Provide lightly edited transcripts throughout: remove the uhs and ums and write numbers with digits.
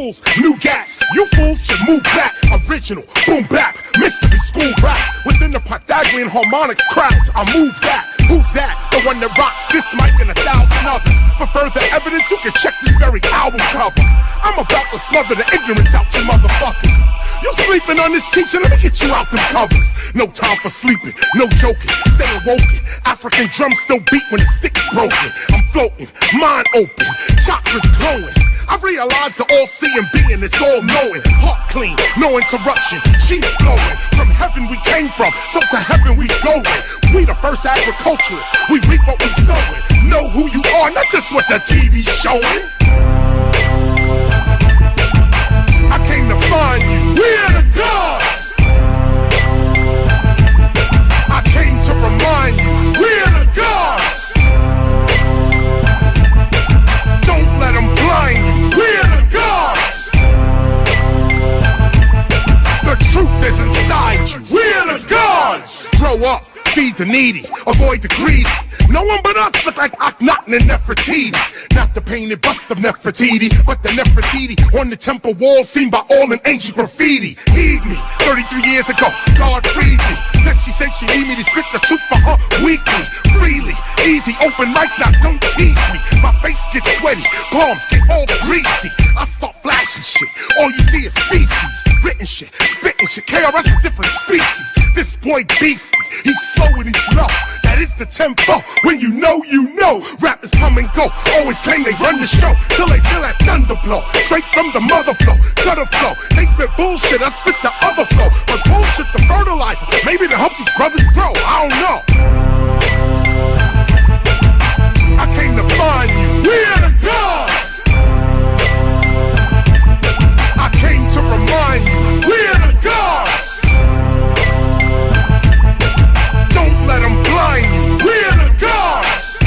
fools, new gas. You fools should move back. Original, boom bap, mystery school rap. Within the Pythagorean harmonics crowds, I move that. Who's that? The one that rocks this mic and 1,000 others. For further evidence, you can check this very album cover. I'm about to smother the ignorance out you motherfuckers. You sleeping on this teacher, let me get you out them covers. No time for sleeping, no joking, stay awoken. African drums still beat when the stick's broken. I'm floating, mind open, chakras glowing. I realize the all-seeing being is all-knowing. Heart clean, no interruption, chi flowing. From heaven we came from, so to heaven we going. We the first agriculturists, we reap what we sowing. Know who you are, not just what the TV's showing. I came to find you, we're the gods. I came to remind you, we're the gods. Don't let them blind you, we're the gods. The truth is inside you, we're the gods. Grow up, feed the needy, avoid the greedy. No one but us look like Akhenaten and Nefertiti. Not the painted bust of Nefertiti, but the Nefertiti on the temple wall seen by all in ancient graffiti. Heed me, 33 years ago, God freed me. Then she said she need me to spit the truth for her weekly, freely. Easy, open mics, now don't tease me. My face gets sweaty, palms get all greasy. I start flashing shit, all you see is feces. Written shit, spitting shit, KRS a different species. This boy beastly, he's slow and he's slow. That is the tempo, when you know, rappers come and go, always claim they run the show, till they feel that thunder blow, straight from the mother flow, gutter flow. They spit bullshit, I spit the other flow, but bullshit's a fertilizer, maybe to help these brothers grow, I don't know. I came to find you, we're the gods. I came to remind you, we're the gods. Don't let them blind you, we're the gods.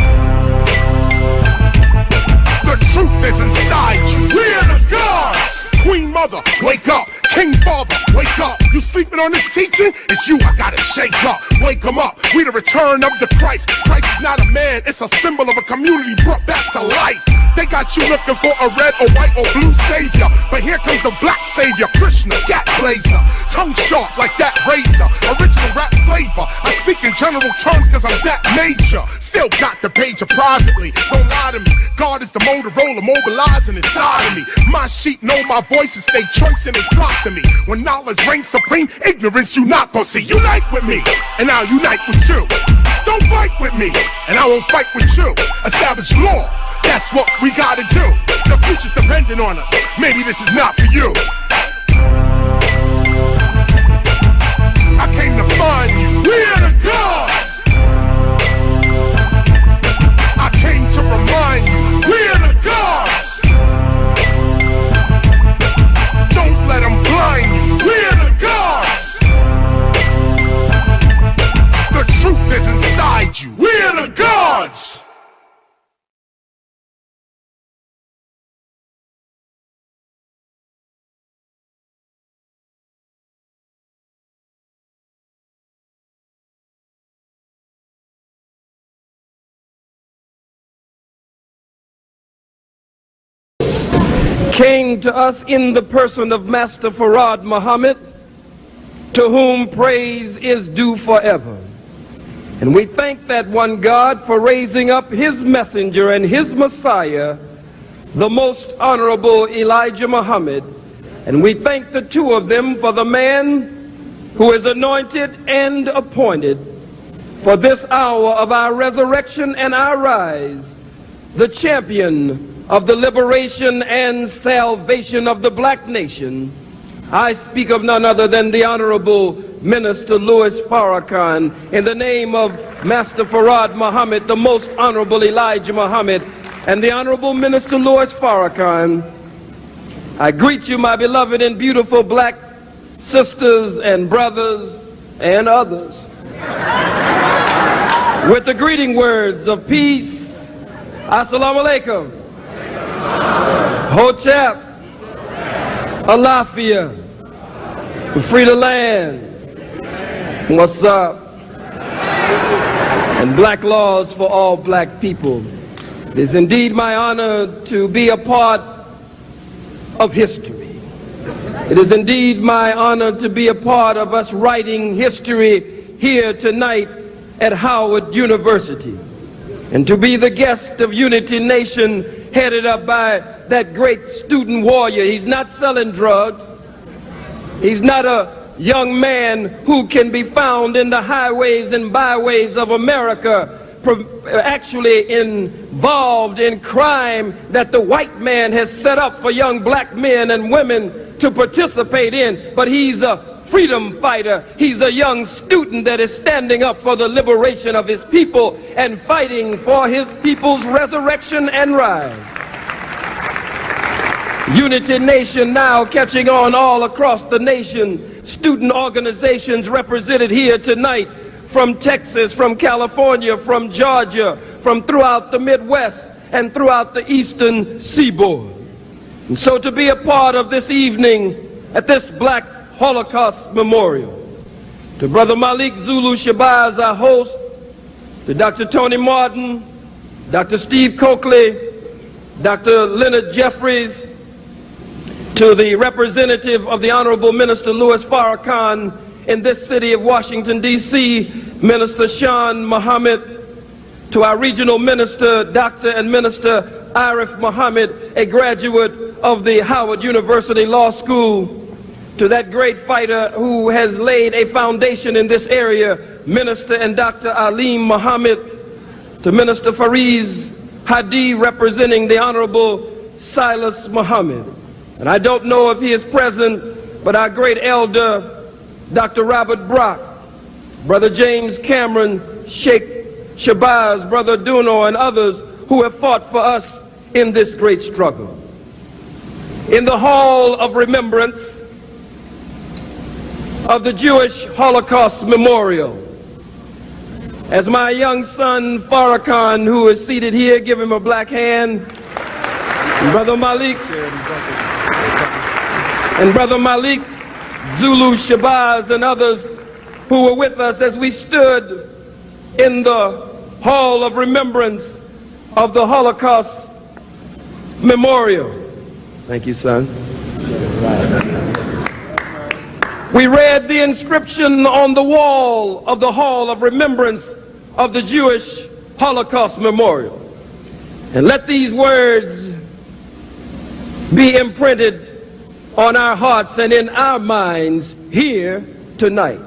The truth is inside you, we're the gods. Queen mother, wake up. King father, wake up. You sleeping on this teaching? It's you I gotta shake up. Wake 'em up, we the return of the Christ. Christ is not a man, it's a symbol of a community brought back to life. They got you looking for a red or white or blue savior, but here comes the black savior, Krishna, gat blazer. Tongue sharp like that razor, original rap flavor. I speak in general terms cause I'm that major. Still got the pager privately, don't lie to me. God is the Motorola mobilizing inside of me. My sheep know my voice and stay choicing and flock to me. When knowledge reigns supreme, ignorance you not gonna see. Unite with me, and I'll unite with you. Don't fight with me, and I won't fight with you. Establish law, that's what we gotta do. The future's depending on us, maybe this is not for you. I came to find you, we're the gods. I came to remind you, we're the gods. Don't let them blind you, we're the gods. The truth is inside you, we're the gods. Came to us in the person of Master Farad Muhammad, to whom praise is due forever. And we thank that one God for raising up his messenger and his Messiah, the most honorable Elijah Muhammad. And we thank the two of them for the man who is anointed and appointed for this hour of our resurrection and our rise, the champion of the liberation and salvation of the black nation. I speak of none other than the Honorable Minister Louis Farrakhan, in the name of Master Farad Muhammad, the Most Honorable Elijah Muhammad, and the Honorable Minister Louis Farrakhan. I greet you, my beloved and beautiful black sisters and brothers and others, with the greeting words of peace. Assalamu alaikum. Hotep, Alafia, free the land, what's up, and black laws for all black people. It is indeed my honor to be a part of history. It is indeed my honor to be a part of us writing history here tonight at Howard University, and to be the guest of Unity Nation, headed up by that great student warrior. He's not selling drugs. He's not a young man who can be found in the highways and byways of America, actually involved in crime that the white man has set up for young black men and women to participate in. But he's a freedom fighter. He's a young student that is standing up for the liberation of his people and fighting for his people's resurrection and rise. Unity Nation now catching on all across the nation. Student organizations represented here tonight from Texas, from California, from Georgia, from throughout the Midwest and throughout the Eastern Seaboard. And so to be a part of this evening at this Black Holocaust Memorial, to Brother Malik Zulu Shabazz, our host, to Dr. Tony Martin, Dr. Steve Coakley, Dr. Leonard Jeffries, to the representative of the Honorable Minister Louis Farrakhan in this city of Washington, D.C., Minister Sean Muhammad, to our regional minister, Dr. and Minister Arif Muhammad, a graduate of the Howard University Law School, to that great fighter who has laid a foundation in this area, Minister and Dr. Aleem Muhammad, to Minister Fariz Hadi, representing the Honorable Silas Muhammad. And I don't know if he is present, but our great elder, Dr. Robert Brock, Brother James Cameron, Sheikh Shabazz, Brother Duno, and others who have fought for us in this great struggle. In the Hall of Remembrance of the Jewish Holocaust Memorial, as my young son Farrakhan, who is seated here, give him a black hand, and Brother Malik Zulu Shabazz and others who were with us as we stood in the Hall of Remembrance of the Holocaust Memorial. Thank you, son. We read the inscription on the wall of the Hall of Remembrance of the Jewish Holocaust Memorial. And let these words be imprinted on our hearts and in our minds here tonight.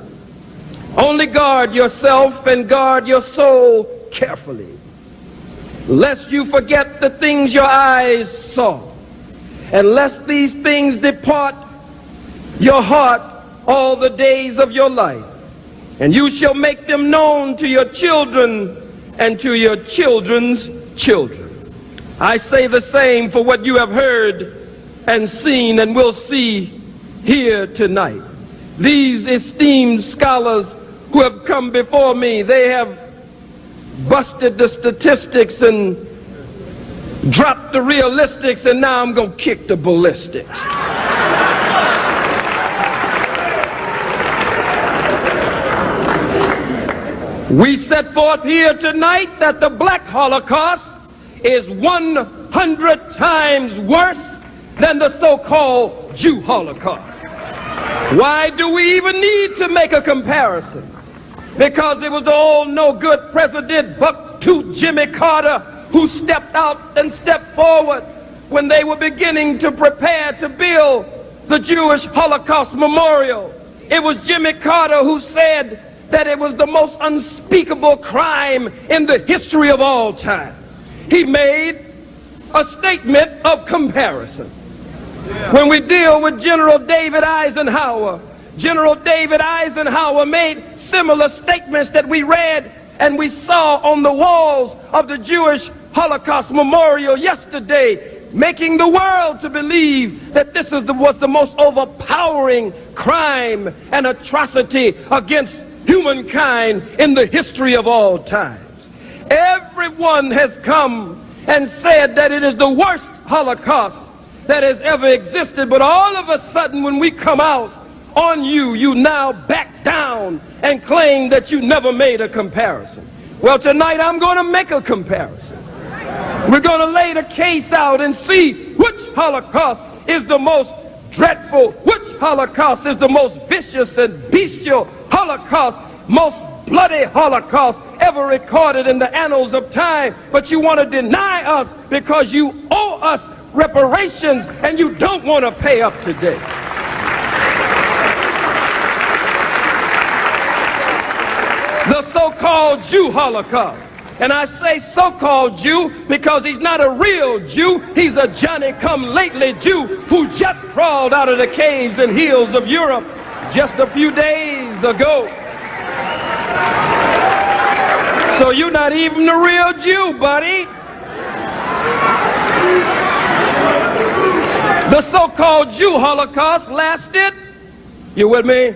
Only guard yourself and guard your soul carefully, lest you forget the things your eyes saw, and lest these things depart your heart all the days of your life. And you shall make them known to your children and to your children's children. I say the same for what you have heard and seen and will see here tonight. These esteemed scholars who have come before me, they have busted the statistics and dropped the realistics, and now I'm going to kick the ballistics. We set forth here tonight that the Black Holocaust is 100 times worse than the so-called Jew Holocaust. Why do we even need to make a comparison? Because it was the old no-good President Buck-Tooth Jimmy Carter who stepped out and stepped forward when they were beginning to prepare to build the Jewish Holocaust Memorial. It was Jimmy Carter who said that it was the most unspeakable crime in the history of all time. He made a statement of comparison. When we deal with General David Eisenhower, General David Eisenhower made similar statements that we read and we saw on the walls of the Jewish Holocaust Memorial yesterday, making the world to believe that this was the most overpowering crime and atrocity against humankind in the history of all times. Everyone has come and said that it is the worst Holocaust that has ever existed, but all of a sudden when we come out on you, you now back down and claim that you never made a comparison. Well, tonight I'm going to make a comparison. We're going to lay the case out and see which Holocaust is the most dreadful? Which Holocaust is the most vicious and bestial Holocaust, most bloody Holocaust ever recorded in the annals of time? But you want to deny us because you owe us reparations and you don't want to pay up today. The so-called Jew Holocaust. And I say so-called Jew because he's not a real Jew. He's a Johnny-come-lately Jew who just crawled out of the caves and hills of Europe just a few days ago. So you're not even the real Jew, buddy. The so-called Jew Holocaust lasted, you with me?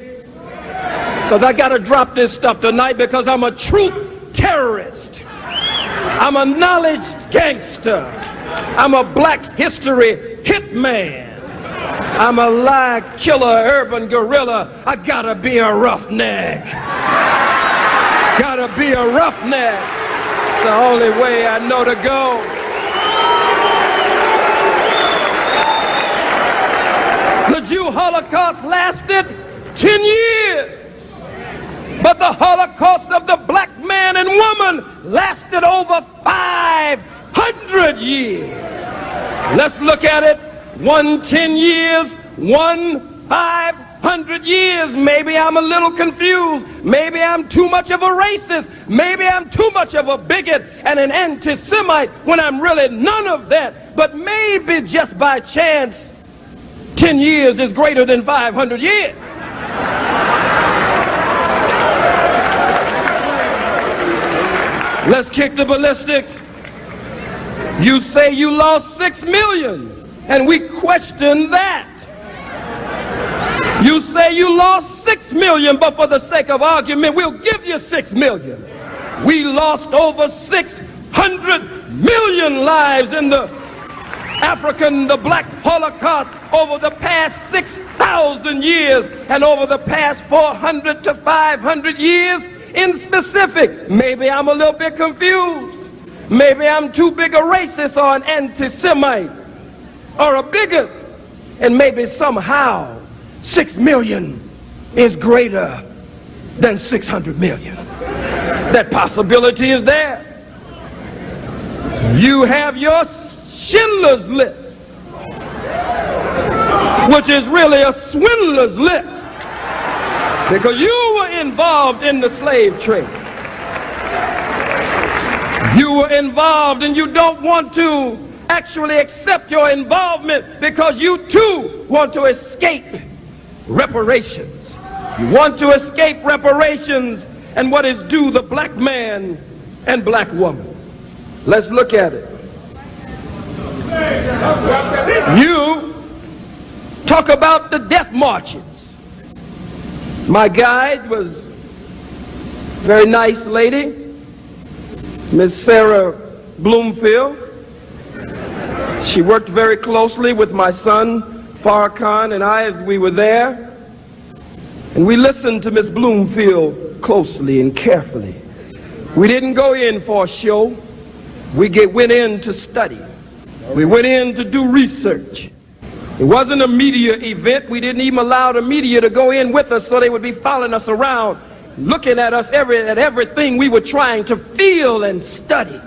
Because I got to drop this stuff tonight because I'm a truth terrorist. I'm a knowledge gangster. I'm a black history hitman. I'm a lie killer, urban gorilla. I gotta be a roughneck. Gotta be a roughneck. It's the only way I know to go. The Jew Holocaust lasted 10 years. But the Holocaust of the black man and woman lasted over 500 years. Let's look at it. 1 10 years, 1 500 years. Maybe I'm a little confused. Maybe I'm too much of a racist. Maybe I'm too much of a bigot and an anti-Semite when I'm really none of that. But maybe just by chance, 10 years is greater than 500 years. Let's kick the ballistics. You say you lost 6 million, and we question that. You say you lost 6 million, but for the sake of argument, we'll give you 6 million. We lost over 600 million lives in the the black Holocaust over the past 6,000 years and over the past 400 to 500 years. In specific, maybe I'm a little bit confused. Maybe I'm too big a racist or an anti-Semite or a bigot. And maybe somehow 6 million is greater than 600 million. That possibility is there. You have your Schindler's List, which is really a swindler's list. Because you were involved in the slave trade. You were involved and you don't want to actually accept your involvement because you too want to escape reparations. You want to escape reparations and what is due the black man and black woman. Let's look at it. You talk about the death marches. My guide was a very nice lady, Miss Sarah Bloomfield. She worked very closely with my son, Farrakhan, and I as we were there. And we listened to Miss Bloomfield closely and carefully. We didn't go in for a show. We went in to study. We went in to do research. It wasn't a media event. We didn't even allow the media to go in with us so they would be following us around, looking at us at everything we were trying to feel and study.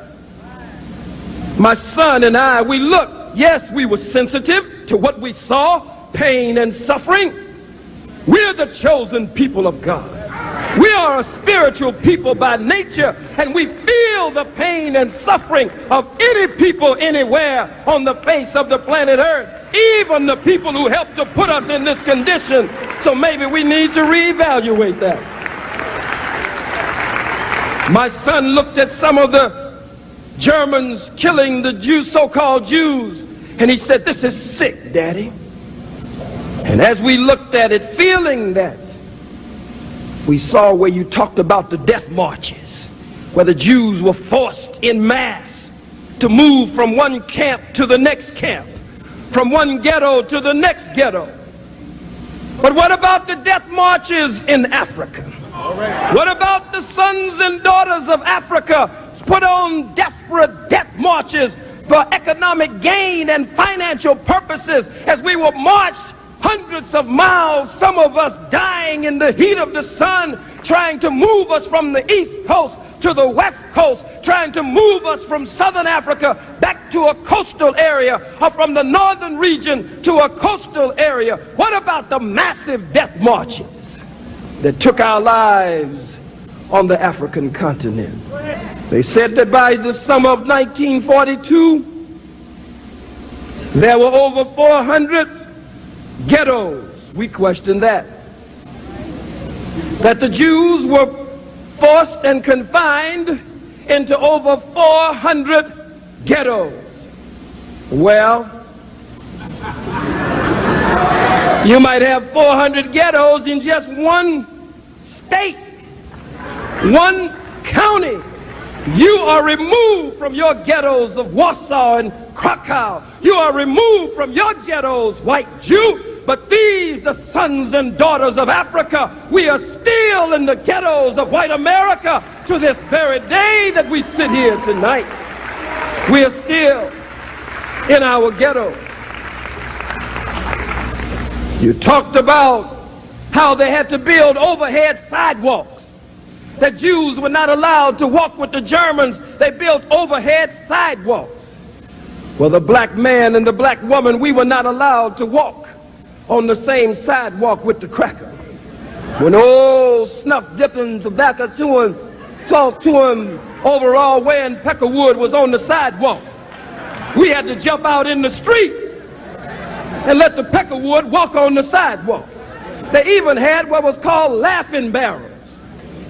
My son and I, we looked. Yes, we were sensitive to what we saw, pain and suffering. We're the chosen people of God. We are a spiritual people by nature, and we feel the pain and suffering of any people anywhere on the face of the planet Earth, even the people who helped to put us in this condition. So maybe we need to reevaluate that. My son looked at some of the Germans killing the Jews, so-called Jews, and he said, "This is sick, Daddy." And as we looked at it, feeling that, we saw where you talked about the death marches, where the Jews were forced in mass to move from one camp to the next camp, from one ghetto to the next ghetto. But what about the death marches in Africa? What about the sons and daughters of Africa put on desperate death marches for economic gain and financial purposes as we were marched hundreds of miles, some of us dying in the heat of the sun, trying to move us from the East Coast to the West Coast, trying to move us from Southern Africa back to a coastal area, or from the northern region to a coastal area. What about the massive death marches that took our lives on the African continent? They said that by the summer of 1942, there were over 400 ghettos. We question that. That the Jews were forced and confined into over 400 ghettos. Well, you might have 400 ghettos in just one state, one county. You are removed from your ghettos of Warsaw and Krakow. You are removed from your ghettos, white Jew. But these, the sons and daughters of Africa, we are still in the ghettos of white America to this very day that we sit here tonight. We are still in our ghetto. You talked about how they had to build overhead sidewalks, that Jews were not allowed to walk with the Germans. They built overhead sidewalks. Well, the black man and the black woman, we were not allowed to walk on the same sidewalk with the cracker. When old snuff-dipping, tobacco-chewing, salt-chewing, overall wearing Peckerwood was on the sidewalk, we had to jump out in the street and let the Peckerwood walk on the sidewalk. They even had what was called laughing barrels.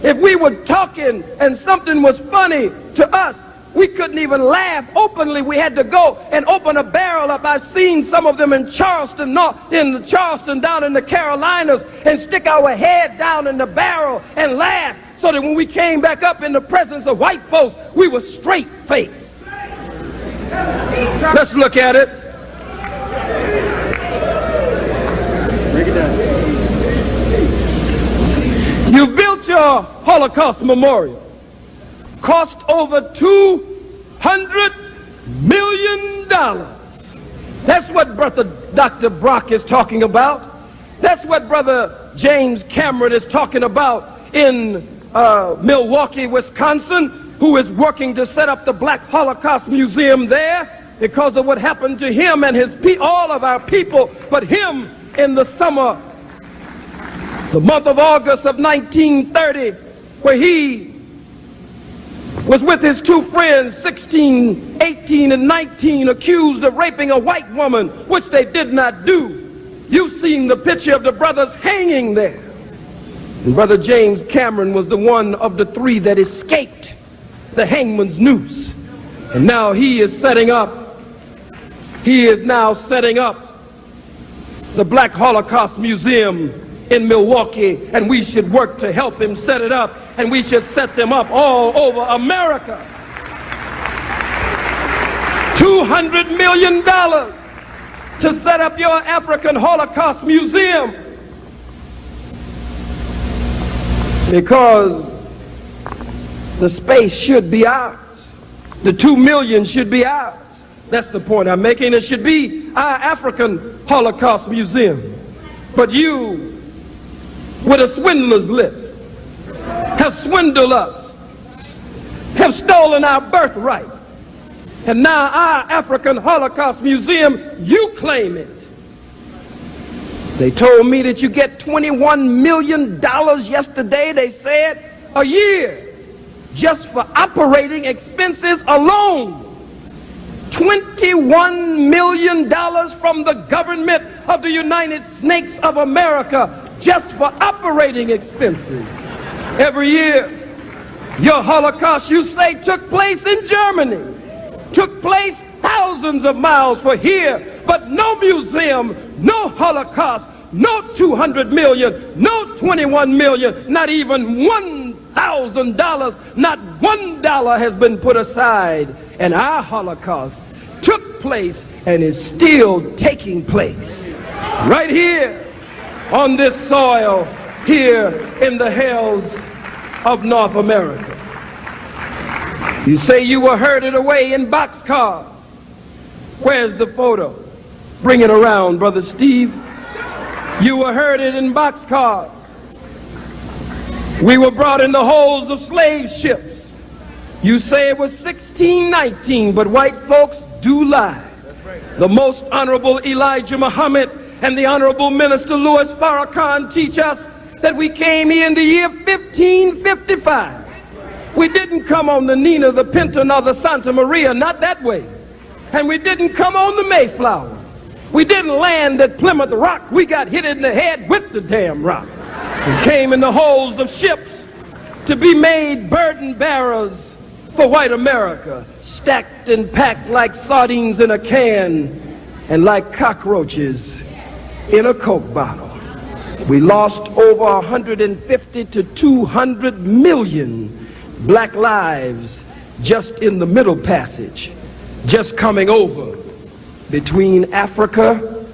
If we were talking and something was funny to us, we couldn't even laugh openly. We had to go and open a barrel up. I've seen some of them in Charleston, down in the Carolinas, and stick our head down in the barrel and laugh, so that when we came back up in the presence of white folks, we were straight-faced. Let's look at it. Break it down. You built your Holocaust memorial. Cost over $200 million. That's what Brother Dr. Brock is talking about. That's what Brother James Cameron is talking about in Milwaukee, Wisconsin, who is working to set up the Black Holocaust Museum there because of what happened to him and all of our people, but him in the summer, the month of August of 1930, where he was with his two friends, 16, 18, and 19, accused of raping a white woman, which they did not do. You've seen the picture of the brothers hanging there. And Brother James Cameron was the one of the three that escaped the hangman's noose. And now he is now setting up the Black Holocaust Museum in Milwaukee, and we should work to help him set it up, and we should set them up all over America. $200 million to set up your African Holocaust Museum, because the space should be ours. The 2 million should be ours. That's the point I'm making. It should be our African Holocaust Museum. But you, with a swindler's list, have swindled us, have stolen our birthright, and now our African Holocaust Museum, you claim it. They told me that you get $21 million yesterday, they said, a year, just for operating expenses alone. $21 million from the government of the United States of America just for operating expenses. Every year, your Holocaust, you say, took place in Germany, took place thousands of miles from here, but no museum, no Holocaust, no 200 million, no 21 million, not even $1,000, not $1 has been put aside. And our Holocaust took place and is still taking place right here on this soil, here in the hills of North America. You say you were herded away in boxcars Where's the photo? Bring it around, Brother Steve. You were herded in boxcars. We were brought in the holds of slave ships. You say it was 1619, but white folks do lie. The Most Honorable Elijah Muhammad and the Honorable Minister Louis Farrakhan teach us that we came here in the year 1555. We didn't come on the Nina, the Pinta, nor the Santa Maria, not that way. And we didn't come on the Mayflower. We didn't land at Plymouth Rock. We got hit in the head with the damn rock. We came in the holds of ships to be made burden bearers for white America, stacked and packed like sardines in a can and like cockroaches in a Coke bottle. We lost over 150 to 200 million black lives just in the Middle Passage, just coming over between Africa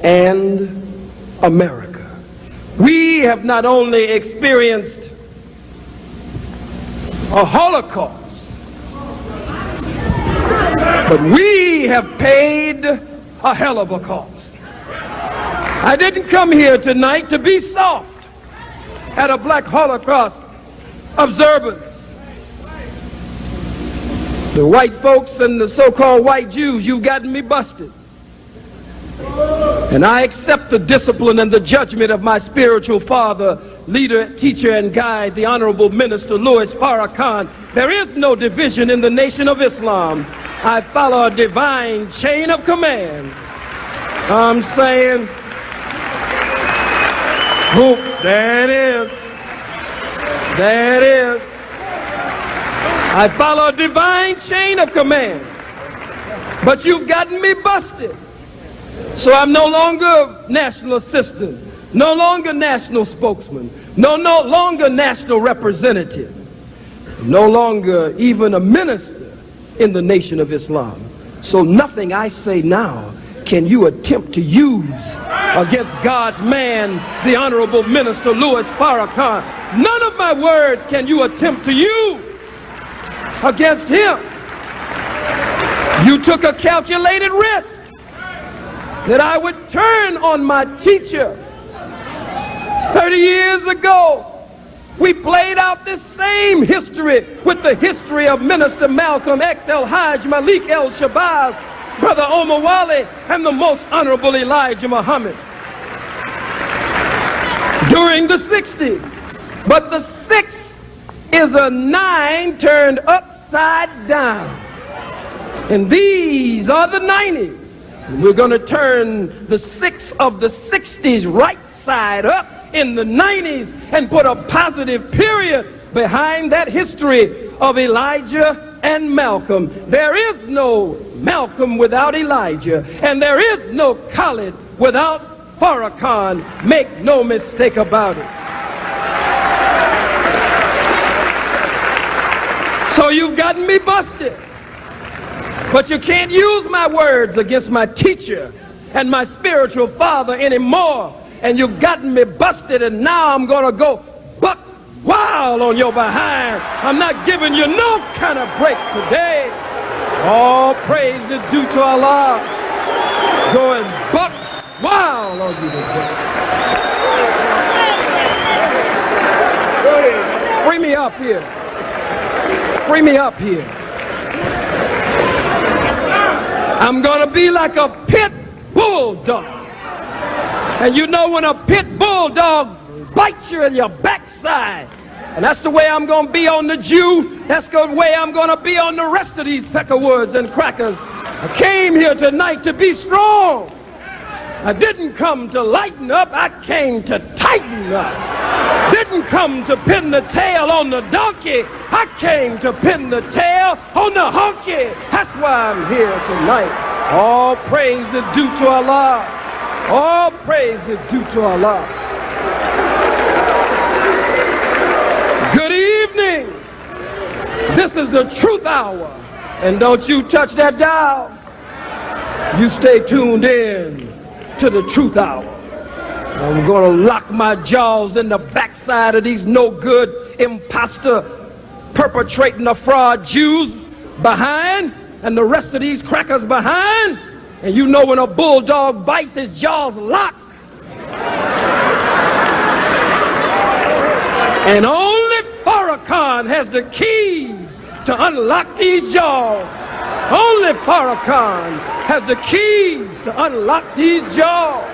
and America. We have not only experienced a Holocaust, but we have paid a hell of a cost. I didn't come here tonight to be soft at a Black Holocaust observance. The white folks and the so-called white Jews, you've gotten me busted. And I accept the discipline and the judgment of my spiritual father, leader, teacher, and guide, the Honorable Minister Louis Farrakhan. There is no division in the Nation of Islam. I follow a divine chain of command. I'm saying, whoop, there it is. There it is. I follow a divine chain of command. But you've gotten me busted. So I'm no longer national assistant, no longer national spokesman, no longer national representative, no longer even a minister in the Nation of Islam. So nothing I say now can you attempt to use against God's man, the Honorable Minister Louis Farrakhan. None of my words can you attempt to use against him. You took a calculated risk that I would turn on my teacher. 30 years ago, we played out this same history with the history of Minister Malcolm X, El-Hajj Malik El-Shabazz, Brother Omar Wali, and the Most Honorable Elijah Muhammad during the 60s. But the 6 is a 9 turned upside down. And these are the 90s. We're going to turn the 6 of the 60s right side up in the 90s and put a positive period behind that history of Elijah and Malcolm. There is no Malcolm without Elijah, and there is no Khalid without Farrakhan. Make no mistake about it. So you've gotten me busted. But you can't use my words against my teacher and my spiritual father anymore. And you've gotten me busted, and now I'm going to go buck wild on your behind. I'm not giving you no kind of break today. All praise is due to Allah. Going buck wild on you today. Free me up here. Free me up here. I'm going to be like a pit bulldog. And you know when a pit bulldog bites you in your backside, and that's the way I'm going to be on the Jew, that's the way I'm going to be on the rest of these peckerwoods and crackers. I came here tonight to be strong. I didn't come to lighten up, I came to tighten up. Didn't come to pin the tail on the donkey, I came to pin the tail on the honky. That's why I'm here tonight. All praise is due to Allah. All praise is due to Allah. Good evening. This is the truth hour. And don't you touch that dial. You stay tuned in to the truth hour. I'm going to lock my jaws in the backside of these no good imposter perpetrating a fraud Jews behind, and the rest of these crackers behind. And you know when a bulldog bites, his jaws lock. And only Farrakhan has the keys to unlock these jaws. Only Farrakhan has the keys to unlock these jaws.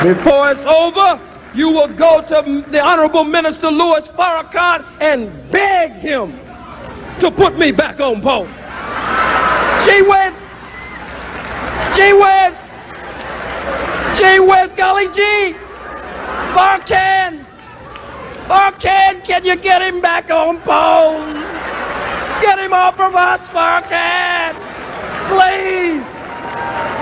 Before it's over, you will go to the Honorable Minister Louis Farrakhan and beg him to put me back on post. Gee whiz, golly gee, Farrakhan, can you get him back on post? Get him off of us, Farrakhan, please.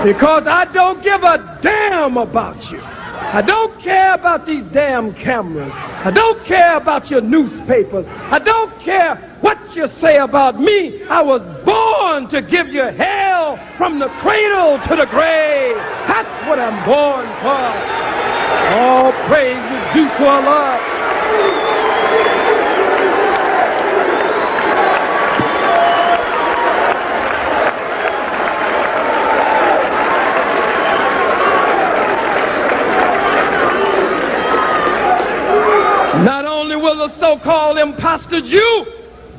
Because I don't give a damn about you. I don't care about these damn cameras. I don't care about your newspapers. I don't care what you say about me. I was born to give you hell from the cradle to the grave. That's what I'm born for. All praise is due to Allah. Not only will the so-called imposter Jew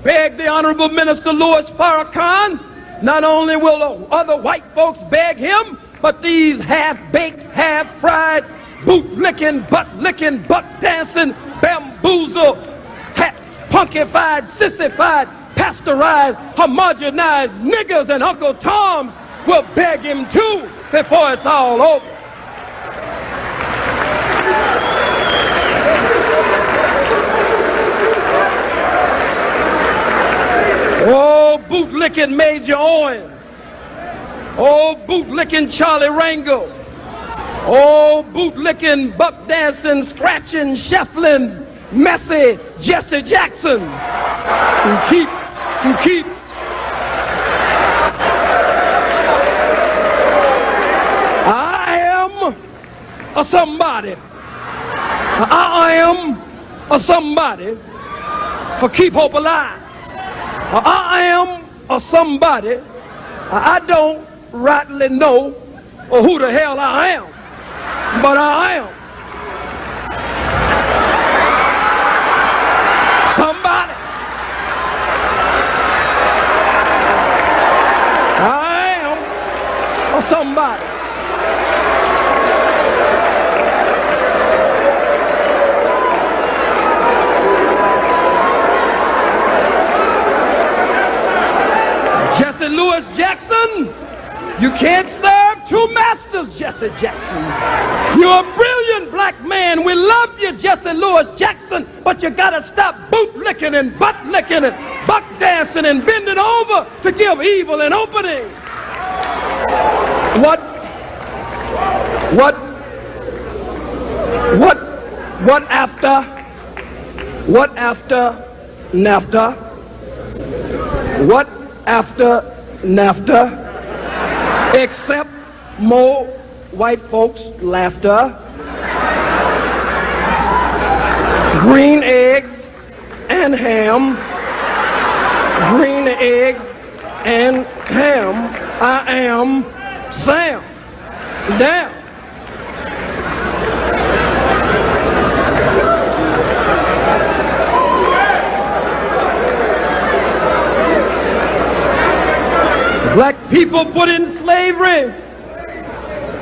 beg the Honorable Minister Louis Farrakhan, not only will the other white folks beg him, but these half-baked, half-fried, boot-licking, butt-licking, butt-dancing, bamboozled, punkified, sissified, pasteurized, homogenized niggas and Uncle Toms will beg him too before it's all over. Oh, boot-licking Major Owens. Oh, boot-licking Charlie Rangel. Oh, boot-licking, buck-dancing, scratching, shuffling, messy Jesse Jackson. You keep. I am a somebody. I am a somebody to keep hope alive. I am a somebody. I don't rightly know who the hell I am, but I am somebody. I am a somebody. Jesse Louis Jackson, you can't serve two masters, Jesse Jackson. You're a brilliant black man. We love you, Jesse Louis Jackson, but you gotta stop boot-licking and butt-licking and buck-dancing and bending over to give evil an opening. What after NAFTA? What after NAFTA, except more white folks' laughter, green eggs and ham, green eggs and ham. I am Sam. Damn. Black people put in slavery.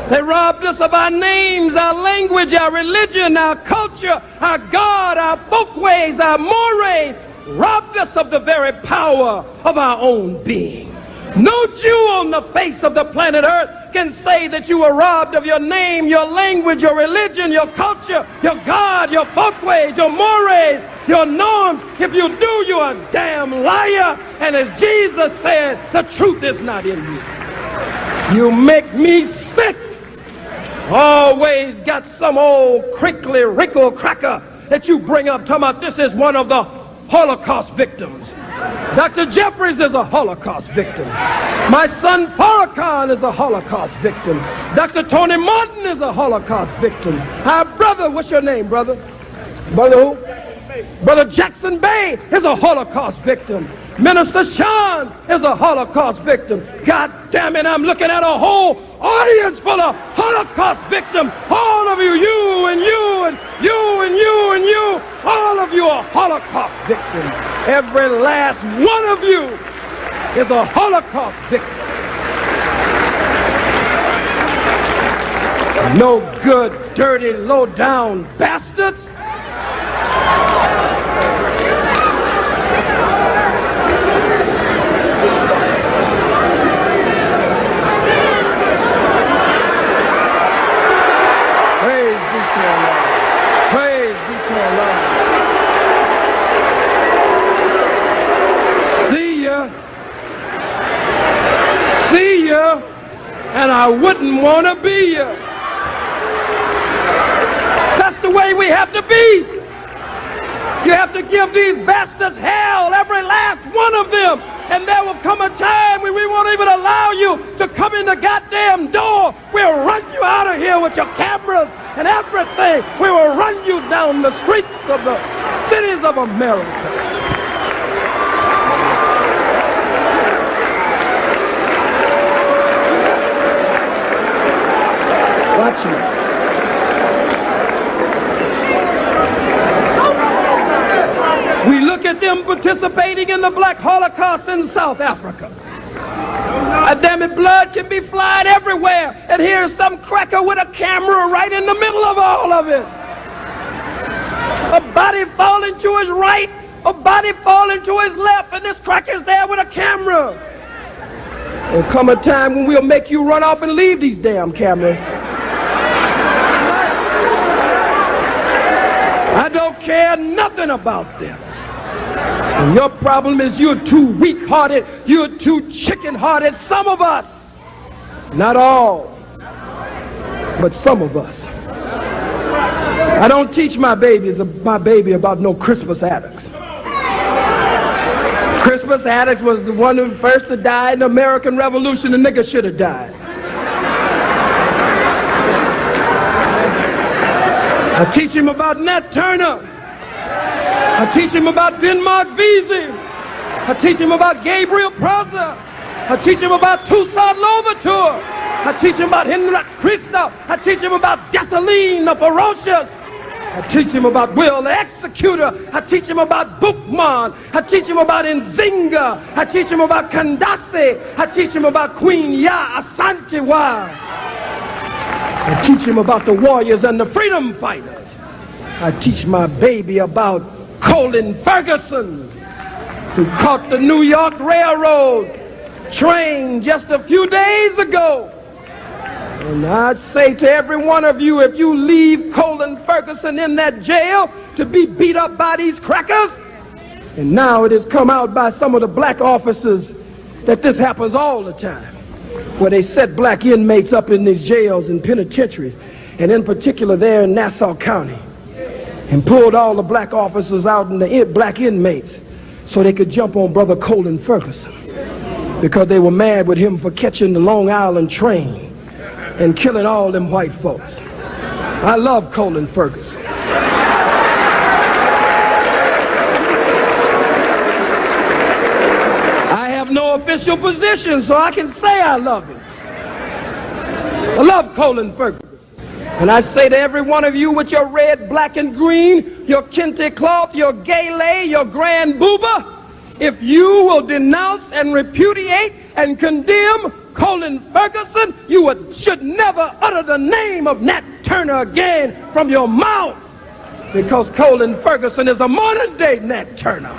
They robbed us of our names, our language, our religion, our culture, our God, our folkways, our mores. Robbed us of the very power of our own being. No Jew on the face of the planet Earth can say that you were robbed of your name, your language, your religion, your culture, your God, your folkways, your mores, your norms. If you do, you're a damn liar. And as Jesus said, the truth is not in you. You make me sick. Always got some old crinkly wrinkle cracker that you bring up talking about this is one of the Holocaust victims. Dr. Jeffries is a Holocaust victim. My son Farrakhan is a Holocaust victim. Dr. Tony Martin is a Holocaust victim. Our brother, what's your name, brother? Brother who? Brother Jackson Bay is a Holocaust victim. Minister Sean is a Holocaust victim. God damn it, I'm looking at a whole audience full of Holocaust victims. All of you, you and you and you and you and you, all of you are Holocaust victims. Every last one of you is a Holocaust victim. No good, dirty, low-down bastards. Praise be to Allah. See ya, and I wouldn't want to be ya. That's the way we have to be. You have to give these bastards hell, every last one of them. And there will come a time when we won't even allow you to come in the goddamn door. We'll run you out of here with your cameras and everything. We will run you down the streets of the cities of America. Watch me. We look at them participating in the Black Holocaust in South Africa. Damn it, blood can be flying everywhere. And here's some cracker with a camera right in the middle of all of it. A body falling to his right, a body falling to his left, and this cracker's there with a camera. There'll come a time when we'll make you run off and leave these damn cameras. I don't care nothing about them. And your problem is you're too weak-hearted, you're too chicken-hearted. Some of us, not all, but some of us. I don't teach my baby about no Crispus Attucks. Crispus Attucks was the one who first to die in the American Revolution. The nigga should have died. I teach him about Nat Turner. I teach him about Denmark Vesey. I teach him about Gabriel Prosser. I teach him about Toussaint Louverture. I teach him about Henrik Christoph. I teach him about Dessalines the Ferocious. I teach him about Will the Executor. I teach him about Boukman. I teach him about Nzinga. I teach him about Kandase. I teach him about Queen Ya Asantewaa. I teach him about the warriors and the freedom fighters. I teach my baby about Colin Ferguson, who caught the New York Railroad train just a few days ago. And I'd say to every one of you, if you leave Colin Ferguson in that jail to be beat up by these crackers, and now it has come out by some of the black officers that this happens all the time, where they set black inmates up in these jails and penitentiaries, and in particular there in Nassau County, and pulled all the black officers out and the black inmates so they could jump on Brother Colin Ferguson because they were mad with him for catching the Long Island train and killing all them white folks. I love Colin Ferguson. I have no official position, so I can say I love him. I love Colin Ferguson. And I say to every one of you with your red, black, and green, your kente cloth, your gele, your grand booba, if you will denounce and repudiate and condemn Colin Ferguson, you should never utter the name of Nat Turner again from your mouth, because Colin Ferguson is a modern-day Nat Turner.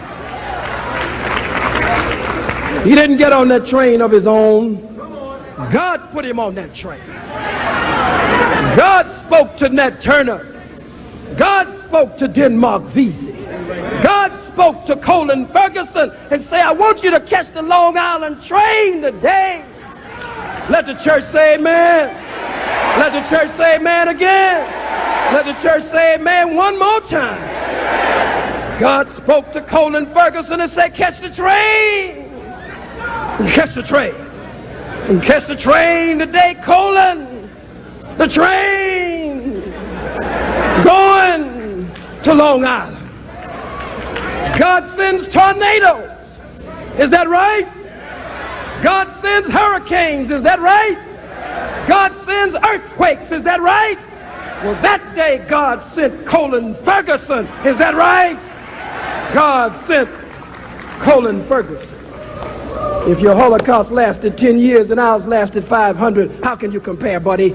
He didn't get on that train of his own. God put him on that train. God spoke to Nat Turner. God spoke to Denmark Vesey. God spoke to Colin Ferguson and say, I want you to catch the Long Island train today. Let the church say amen. Let the church say amen again. Let the church say amen one more time. God spoke to Colin Ferguson and said, catch the train. Catch the train. And catch the train today, Colin. The train going to Long Island. God sends tornadoes Is that right? God sends hurricanes. Is that right? God sends earthquakes. Is that right? Well, that day God sent Colin Ferguson. Is that right? God sent Colin Ferguson. If your Holocaust lasted 10 years and ours lasted 500, how can you compare, buddy?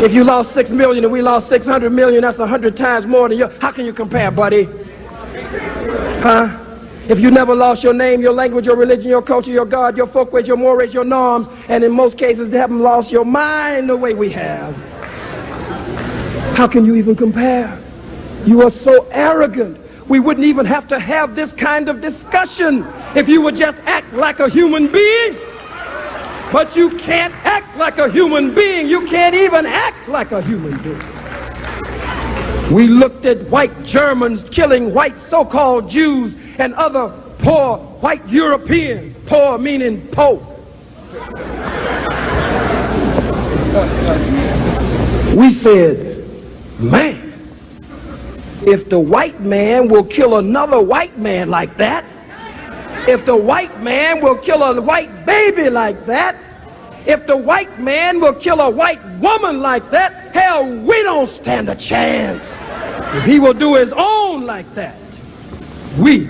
If you lost 6 million and we lost 600 million, that's 100 times more than you. How can you compare, buddy? Huh? If you never lost your name, your language, your religion, your culture, your God, your folkways, your mores, your norms, and in most cases they haven't lost your mind the way we have, how can you even compare? You are so arrogant. We wouldn't even have to have this kind of discussion if you would just act like a human being. But you can't act like a human being. You can't even act like a human being. We looked at white Germans killing white so-called Jews and other poor white Europeans. Poor meaning poor. We said, man, if the white man will kill another white man like that, if the white man will kill a white baby like that, if the white man will kill a white woman like that, hell, we don't stand a chance. If he will do his own like that, we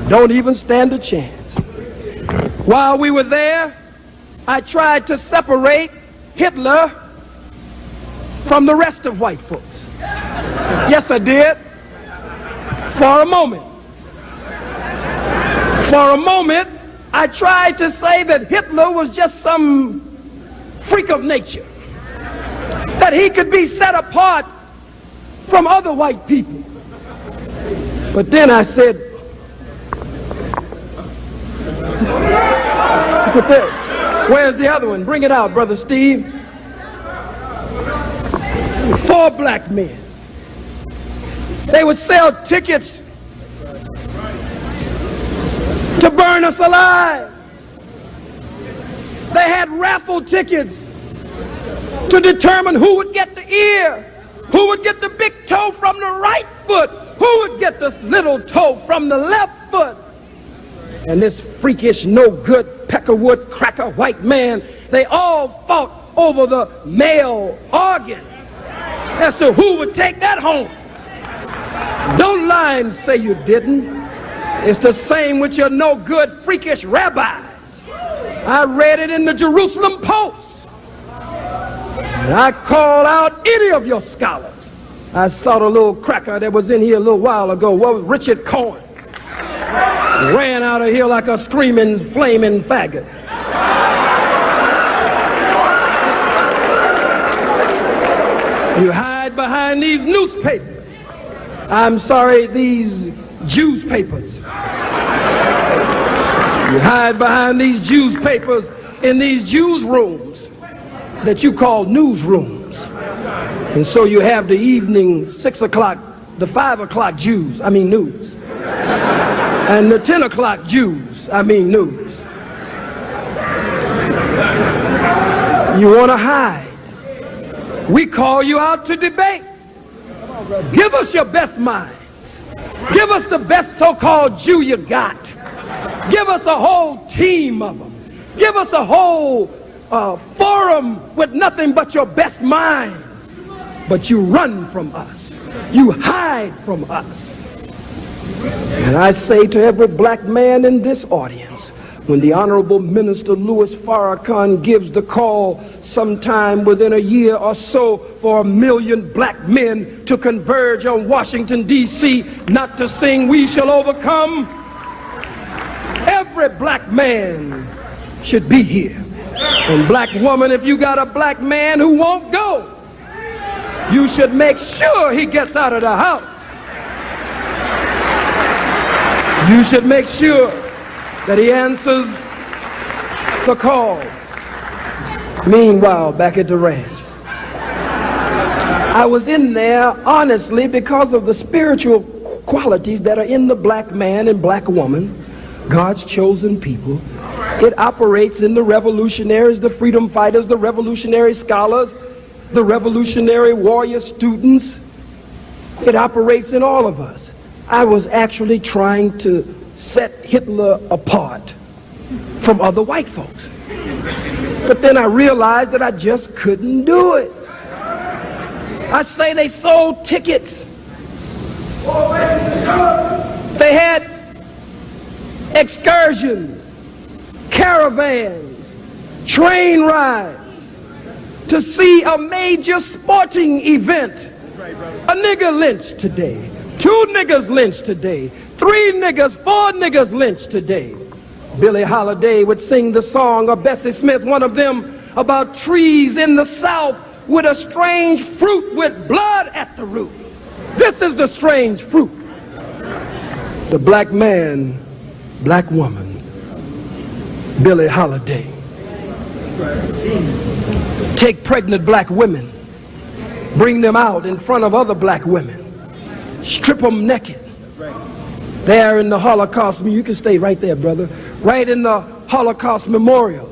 don't even stand a chance. While we were there, I tried to separate Hitler from the rest of white folks. Yes, I did. For a moment. For a moment, I tried to say that Hitler was just some freak of nature, that he could be set apart from other white people. But then I said, look at this. Where's the other one? Bring it out, Brother Steve. 4 black men. They would sell tickets to burn us alive. They had raffle tickets to determine who would get the ear, who would get the big toe from the right foot, who would get the little toe from the left foot. And this freakish, no good, peckerwood cracker white man, they all fought over the male organ as to who would take that home. Don't lie and say you didn't. It's the same with your no good, freakish rabbis. I read it in the Jerusalem Post. And I call out any of your scholars. I saw the little cracker that was in here a little while ago. What was Richard Cohen? Ran out of here like a screaming, flaming faggot. You hide behind these newspapers. I'm sorry, these Jews papers. You hide behind these Jews papers in these Jews rooms that you call newsrooms. And so you have the evening 6 o'clock, the 5 o'clock Jews, news. And the 10 o'clock Jews, news. You want to hide. We call you out to debate. Give us your best minds. Give us the best so-called Jew you got. Give us a whole team of them. Give us a whole forum with nothing but your best minds. But you run from us. You hide from us. And I say to every black man in this audience, when the Honorable Minister Louis Farrakhan gives the call sometime within a year or so for 1 million black men to converge on Washington, D.C., not to sing "We Shall Overcome," every black man should be here. And black woman, if you got a black man who won't go, you should make sure he gets out of the house. You should make sure that he answers the call. Meanwhile, back at the ranch, I was in there honestly because of the spiritual qualities that are in the black man and black woman, God's chosen people. It operates in the revolutionaries, the freedom fighters, the revolutionary scholars, the revolutionary warrior students. It operates in all of us. I was actually trying to set Hitler apart from other white folks. But then I realized that I just couldn't do it. I say they sold tickets. They had excursions, caravans, train rides to see a major sporting event. A nigger lynched today, 2 niggers lynched today, 3 niggers, 4 niggers lynched today. Billie Holiday would sing the song, or Bessie Smith, one of them, about trees in the South with a strange fruit with blood at the root. This is the strange fruit. The black man, black woman, Billie Holiday. Take pregnant black women, bring them out in front of other black women, strip them naked. There in the Holocaust, you can stay right there, brother. Right in the Holocaust Memorial,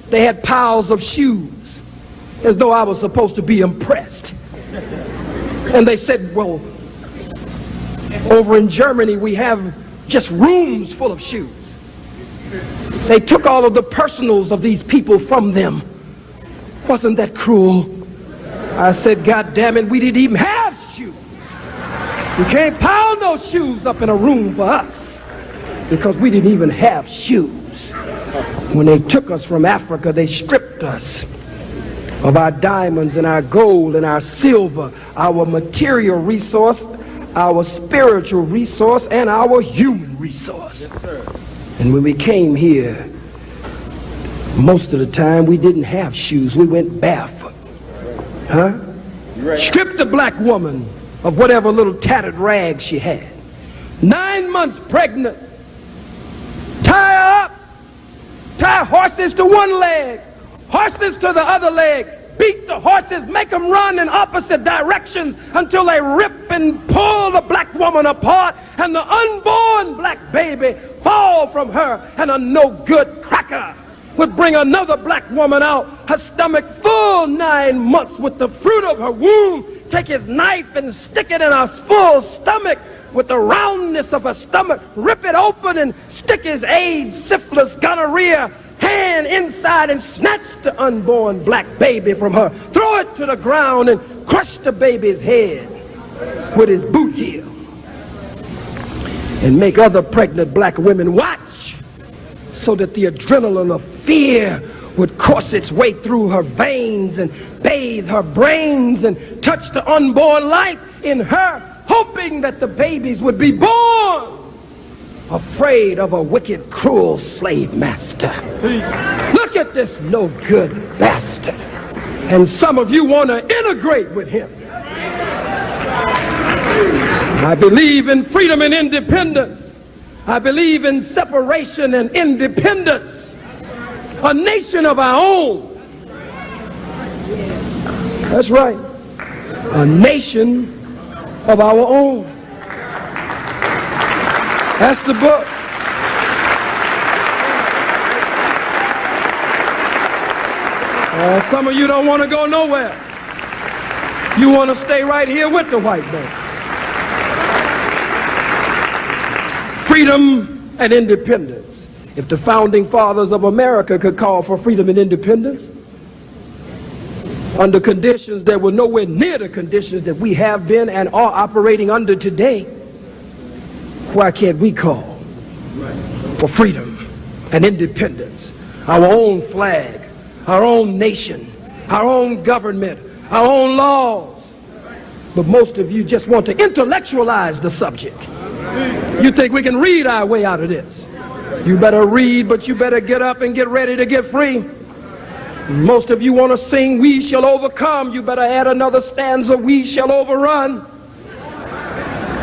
they had piles of shoes, as though I was supposed to be impressed. And they said, well, over in Germany, we have just rooms full of shoes. They took all of the personals of these people from them. Wasn't that cruel? I said, God damn it, we didn't even have shoes. You can't pile no shoes up in a room for us because we didn't even have shoes. When they took us from Africa, they stripped us of our diamonds and our gold and our silver, our material resource, our spiritual resource, and our human resource. And when we came here, most of the time we didn't have shoes. We went barefoot. Huh? Stripped the black woman of whatever little tattered rag she had. 9 months pregnant. Tie her up. Tie horses to one leg, horses to the other leg. Beat the horses, make them run in opposite directions until they rip and pull the black woman apart, and the unborn black baby fall from her, and a no-good cracker would bring another black woman out, her stomach full 9 months with the fruit of her womb, take his knife and stick it in her full stomach with the roundness of her stomach, rip it open and stick his AIDS, syphilis, gonorrhea hand inside and snatch the unborn black baby from her, throw it to the ground and crush the baby's head with his boot heel, and make other pregnant black women watch so that the adrenaline of fear would course its way through her veins and bathe her brains and touch the unborn life in her, hoping that the babies would be born afraid of a wicked, cruel slave master. Look at this no-good bastard. And some of you want to integrate with him. I believe in freedom and independence. I believe in separation and independence. A nation of our own. That's right. A nation of our own. That's the book. Some of you don't want to go nowhere. You want to stay right here with the white man. Freedom and independence. If the founding fathers of America could call for freedom and independence under conditions that were nowhere near the conditions that we have been and are operating under today, why can't we call for freedom and independence? Our own flag, our own nation, our own government, our own laws. But most of you just want to intellectualize the subject. You think we can read our way out of this. You better read, but you better get up and get ready to get free. Most of you want to sing, we shall overcome. You better add another stanza, we shall overrun.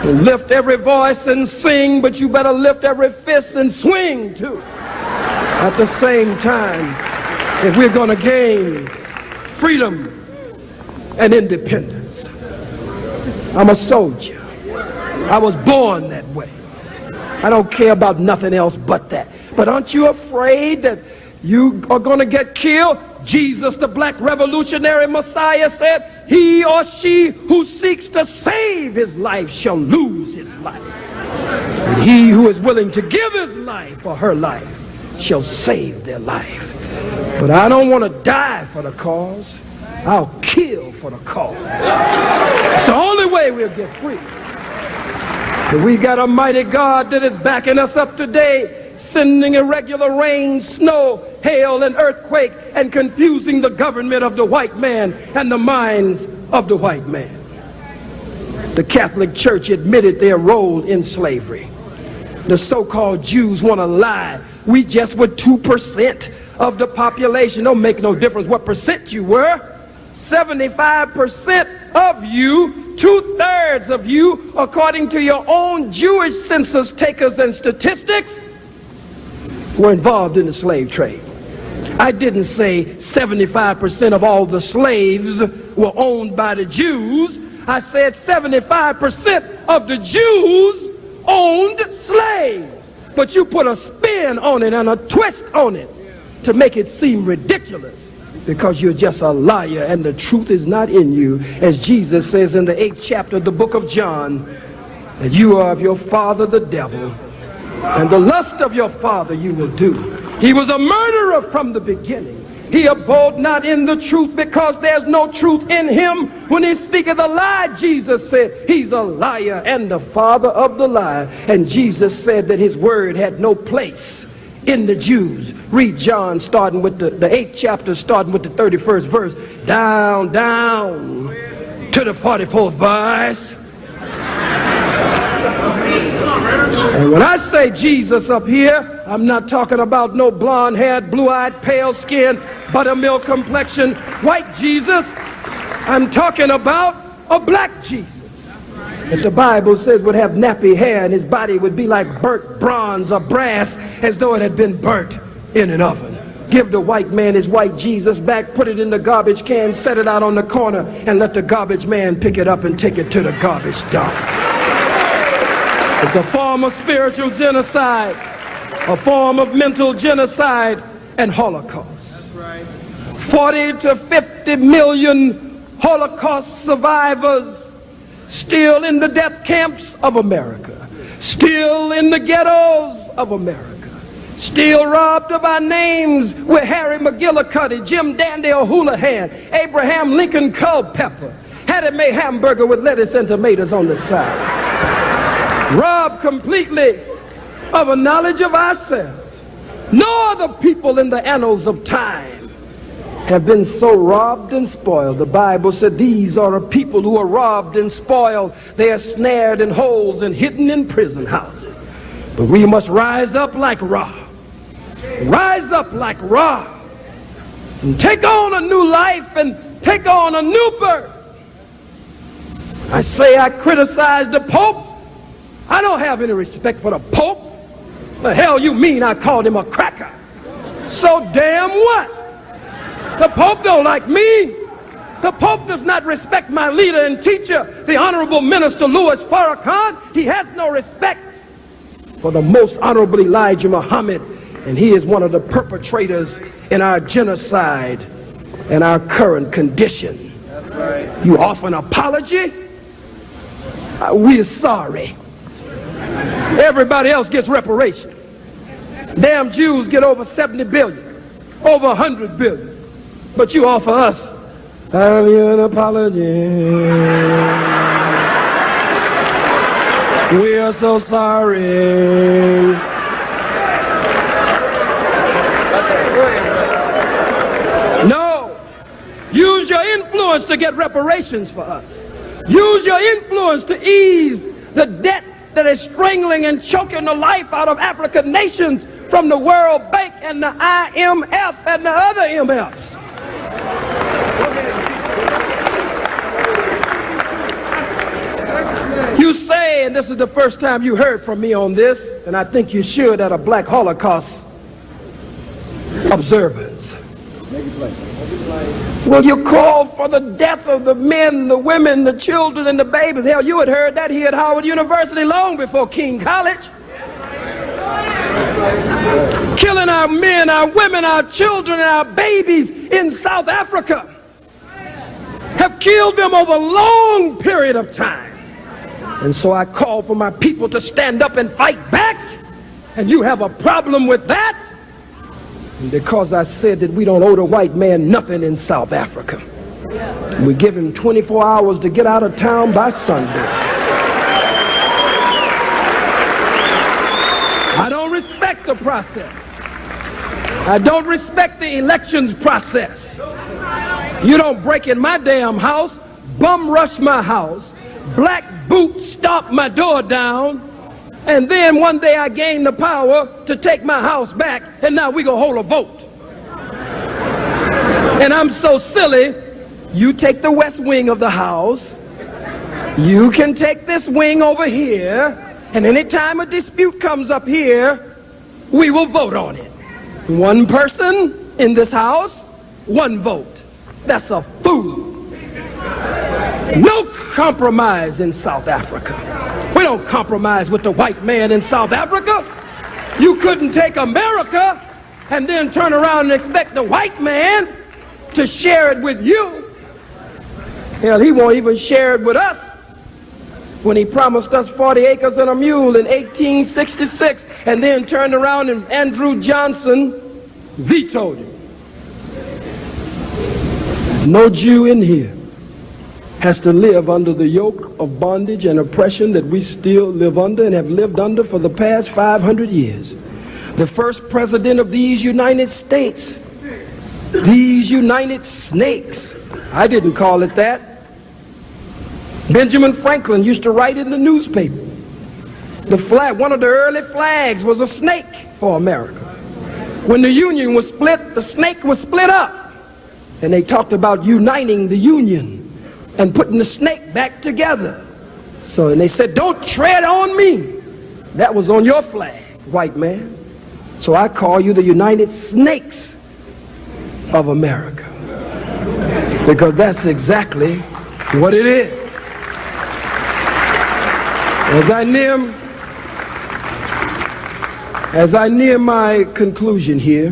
And lift every voice and sing, but you better lift every fist and swing too. At the same time, if we're going to gain freedom and independence. I'm a soldier. I was born that way. I don't care about nothing else but that. But aren't you afraid that you are going to get killed? Jesus, the black revolutionary Messiah, said, he or she who seeks to save his life shall lose his life. And he who is willing to give his life or her life shall save their life. But I don't want to die for the cause. I'll kill for the cause. It's the only way we'll get free. But we got a mighty God that is backing us up today, sending irregular rain, snow, hail, and earthquake, and confusing the government of the white man and the minds of the white man. The Catholic Church admitted their role in slavery. The so-called Jews want to lie. We just were 2% of the population. Don't make no difference what percent you were. 75% of you, 2/3 of you, according to your own Jewish census takers and statistics, were involved in the slave trade. I didn't say 75% of all the slaves were owned by the Jews. I said 75% of the Jews owned slaves. But you put a spin on it and a twist on it to make it seem ridiculous, because you're just a liar and the truth is not in you. As Jesus says in the 8th chapter of the book of John, that you are of your father the devil, and the lust of your father you will do. He was a murderer from the beginning. He abode not in the truth, because there's no truth in him. When he speaketh a lie, Jesus said, he's a liar and the father of the lie. And Jesus said that his word had no place in the Jews. Read John starting with the 8th chapter, starting with the 31st verse, down to the 44th verse. And when I say Jesus up here, I'm not talking about no blonde-haired, blue-eyed, pale-skinned, buttermilk complexion, white Jesus. I'm talking about a black Jesus that the Bible says would have nappy hair and his body would be like burnt bronze or brass, as though it had been burnt in an oven. Give the white man his white Jesus back, put it in the garbage can, set it out on the corner, and let the garbage man pick it up and take it to the garbage dump. It's a form of spiritual genocide, a form of mental genocide and Holocaust. That's right. 40 to 50 million Holocaust survivors still in the death camps of America, still in the ghettos of America, still robbed of our names with Harry McGillicuddy, Jim Dandy O'Houlihan, Abraham Lincoln Culpeper, Hattie Mae hamburger with lettuce and tomatoes on the side. Robbed completely of a knowledge of ourselves. No other people in the annals of time have been so robbed and spoiled. The Bible said these are a people who are robbed and spoiled. They are snared in holes and hidden in prison houses. But we must rise up like Ra. Rise up like Ra and take on a new life and take on a new birth. I say I criticize the Pope. I don't have any respect for the Pope. The hell you mean I called him a cracker? So damn what? The Pope don't like me. The Pope does not respect my leader and teacher, the Honorable Minister Louis Farrakhan. He has no respect for the most honorable Elijah Muhammad, and he is one of the perpetrators in our genocide and our current condition. That's right. You offer an apology? We're sorry. Everybody else gets reparation. Damn Jews get over 70 billion, over 100 billion. But you offer us, have you an apology? We are so sorry. No. Use your influence to get reparations for us. Use your influence to ease the debt that is strangling and choking the life out of African nations from the World Bank and the IMF and the other MFs. You say, and this is the first time you heard from me on this, and I think you should at a Black Holocaust observance. Well, you called for the death of the men, the women, the children, and the babies. Hell, you had heard that here at Howard University long before King College. killing our men, our women, our children, and our babies in South Africa, have killed them over a long period of time. And so I call for my people to stand up and fight back. And you have a problem with that? And because I said that we don't owe the white man nothing in South Africa, we give him 24 hours to get out of town by Sunday. I don't respect the process. I don't respect the elections process. You don't break in my damn house, bum rush my house, black boot stomp my door down, and then one day I gain the power to take my house back, and now we gonna hold a vote. And I'm so silly, you take the west wing of the house, you can take this wing over here, and anytime a dispute comes up here, we will vote on it. One person in this house, one vote. That's a fool. No compromise in South Africa. We don't compromise with the white man in South Africa. You couldn't take America and then turn around and expect the white man to share it with you. Hell, he won't even share it with us when he promised us 40 acres and a mule in 1866 and then turned around and Andrew Johnson vetoed it. No Jew in here has to live under the yoke of bondage and oppression that we still live under and have lived under for the past 500 years. The first president of these United States, these United Snakes, I didn't call it that. Benjamin Franklin used to write in the newspaper. The flag, one of the early flags was a snake for America. When the Union was split, the snake was split up. And they talked about uniting the Union and putting the snake back together. So, and they said, don't tread on me. That was on your flag, white man. So I call you the United Snakes of America. Because that's exactly what it is. As I near my conclusion here,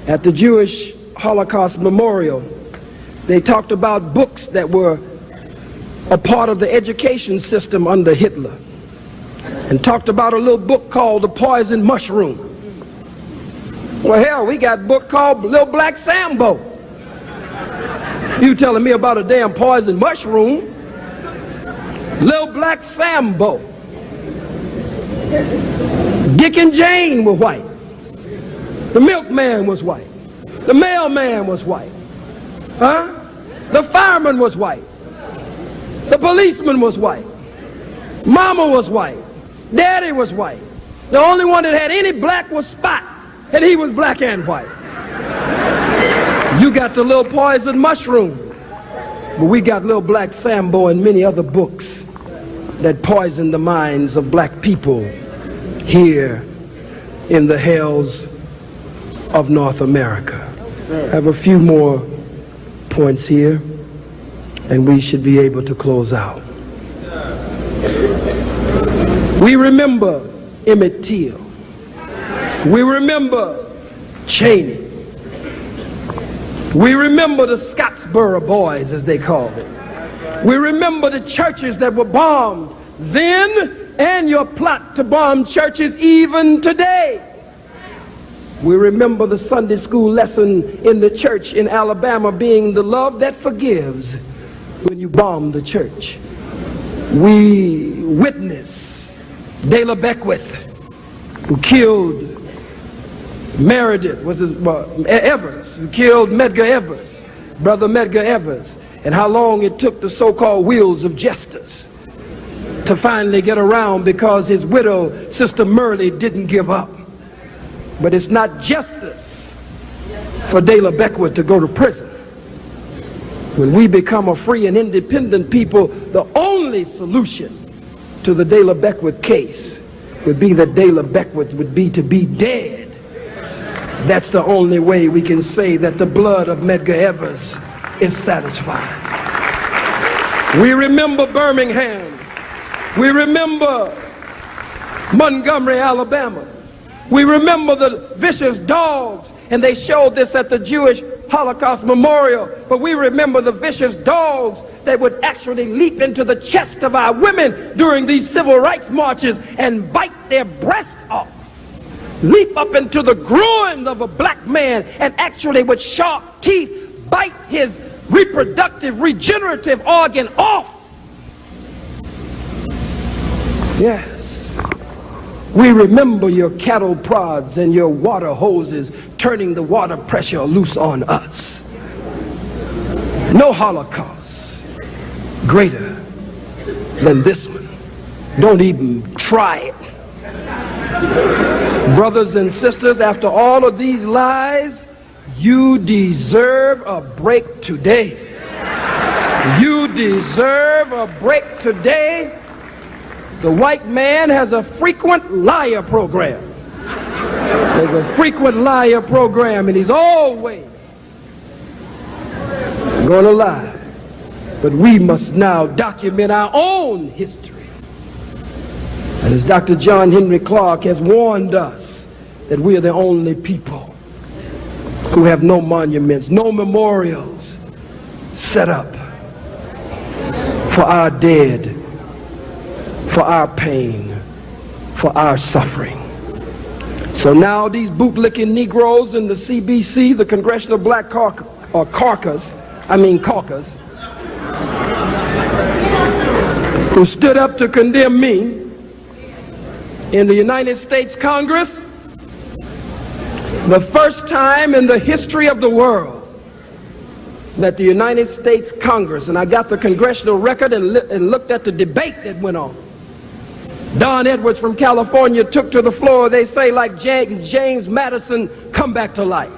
at the Jewish Holocaust Memorial, they talked about books that were a part of the education system under Hitler, and talked about a little book called The Poison Mushroom. Well, hell, we got a book called Little Black Sambo. You telling me about a damn poison mushroom? Little Black Sambo. Dick and Jane were white. The milkman was white. The mailman was white. Huh? The fireman was white. The policeman was white. Mama was white. Daddy was white. The only one that had any black was Spot, and he was black and white. You got the little poison mushroom, but we got Little Black Sambo and many other books that poison the minds of black people here in the hells of North America. I have a few more points here, and we should be able to close out. We remember Emmett Till. We remember Cheney. We remember the Scottsboro Boys, as they called it. We remember the churches that were bombed then, and your plot to bomb churches even today. We remember the Sunday school lesson in the church in Alabama being the love that forgives when you bomb the church. We witness Dela Beckwith, who killed Meredith, Evers, who killed Medgar Evers, brother Medgar Evers, and how long it took the so-called wheels of justice to finally get around because his widow, Sister Murley, didn't give up. But it's not justice for Dela Beckwith to go to prison. When we become a free and independent people, the only solution to the Dela Beckwith case would be that Dela Beckwith would be to be dead. That's the only way we can say that the blood of Medgar Evers is satisfied. We remember Birmingham. We remember Montgomery, Alabama. We remember the vicious dogs, and they showed this at the Jewish Holocaust Memorial, but we remember the vicious dogs that would actually leap into the chest of our women during these civil rights marches and bite their breast off. Leap up into the groin of a black man and actually with sharp teeth bite his reproductive, regenerative organ off. Yes, we remember your cattle prods and your water hoses turning the water pressure loose on us. No Holocaust greater than this one. Don't even try it. Brothers and sisters, after all of these lies, you deserve a break today. You deserve a break today. The white man has a frequent liar program. There's a frequent liar program, and he's always going to lie. But we must now document our own history. And as Dr. John Henry Clark has warned us, that we are the only people who have no monuments, no memorials set up for our dead, for our pain, for our suffering. So now these bootlicking Negroes in the CBC, the Congressional Black Caucus, who stood up to condemn me in the United States Congress, the first time in the history of the world that the United States Congress, and I got the congressional record and looked at the debate that went on. Don Edwards from California took to the floor, they say, like James Madison, come back to life.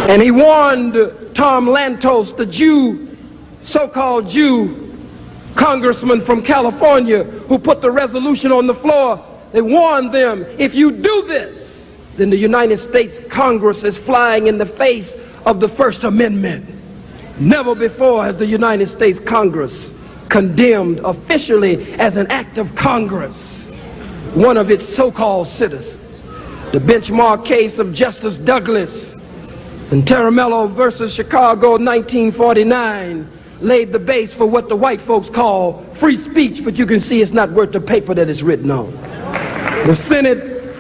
And he warned Tom Lantos, the Jew, so-called Jew congressman from California who put the resolution on the floor. They warned them, if you do this, then the United States Congress is flying in the face of the First Amendment. Never before has the United States Congress condemned officially as an act of Congress one of its so-called citizens. The benchmark case of Justice Douglas in Taramello versus Chicago 1949 laid the base for what the white folks call free speech, but you can see it's not worth the paper that it's written on. The Senate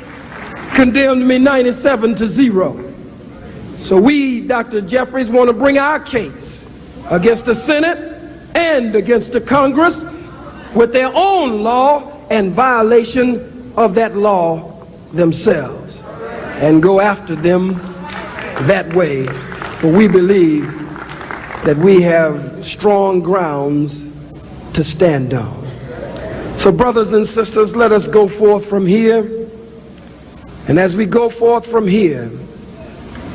condemned me 97-0. So we, Dr. Jeffries, want to bring our case against the Senate and against the Congress with their own law and violation of that law themselves, and go after them that way, for we believe that we have strong grounds to stand on. So brothers and sisters, let us go forth from here, and as we go forth from here,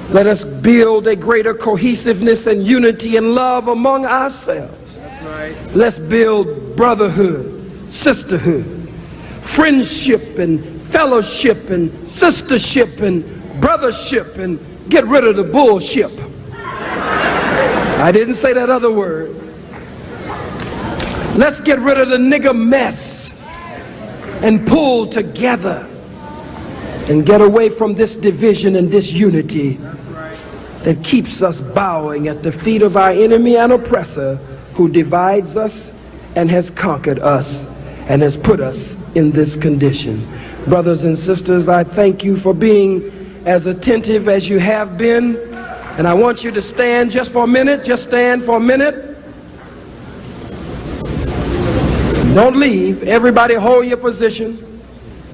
let us build a greater cohesiveness and unity and love among ourselves. Let's build brotherhood, sisterhood, friendship and fellowship and sistership and brothership, and get rid of the bullshit. I didn't say that other word. Let's get rid of the nigger mess and pull together and get away from this division and disunity that keeps us bowing at the feet of our enemy and oppressor, who divides us and has conquered us and has put us in this condition. Brothers and sisters, I thank you for being as attentive as you have been, and I want you to stand just for a minute. Just stand for a minute. Don't leave. Everybody hold your position.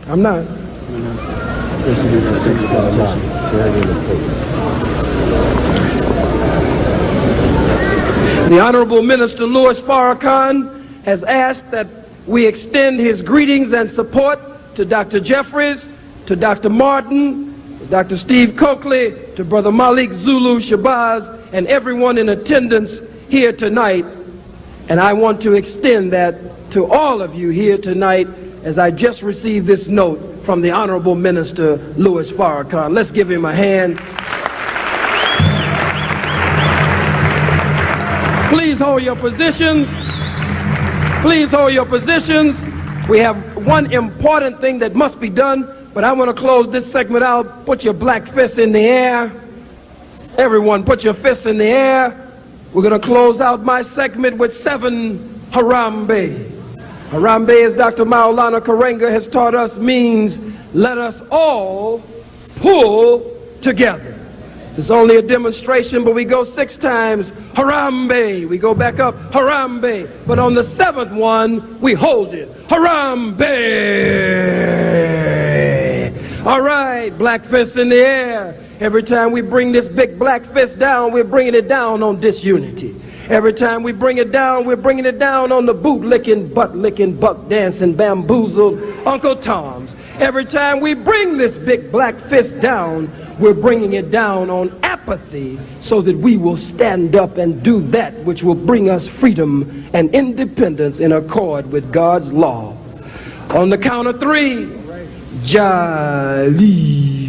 I'm not. The Honorable Minister Louis Farrakhan has asked that we extend his greetings and support to Dr. Jeffries, to Dr. Martin, to Dr. Steve Coakley, to Brother Malik Zulu Shabazz, and everyone in attendance here tonight. And I want to extend that to all of you here tonight, as I just received this note from the Honorable Minister Louis Farrakhan. Let's give him a hand. Please hold your positions. Please hold your positions. We have one important thing that must be done, but I want to close this segment out. Put your black fists in the air. Everyone, put your fists in the air. We're going to close out my segment with 7 Harambe's. Harambe, as Dr. Maulana Karenga has taught us, means let us all pull together. It's only a demonstration, but we go 6 times, Harambe. We go back up, Harambe. But on the 7th one, we hold it, Harambe. All right, black fist in the air. Every time we bring this big black fist down, we're bringing it down on disunity. Every time we bring it down, we're bringing it down on the boot-licking, butt-licking, buck-dancing, bamboozled Uncle Toms. Every time we bring this big black fist down, we're bringing it down on apathy so that we will stand up and do that which will bring us freedom and independence in accord with God's law. On the count of 3, Jali.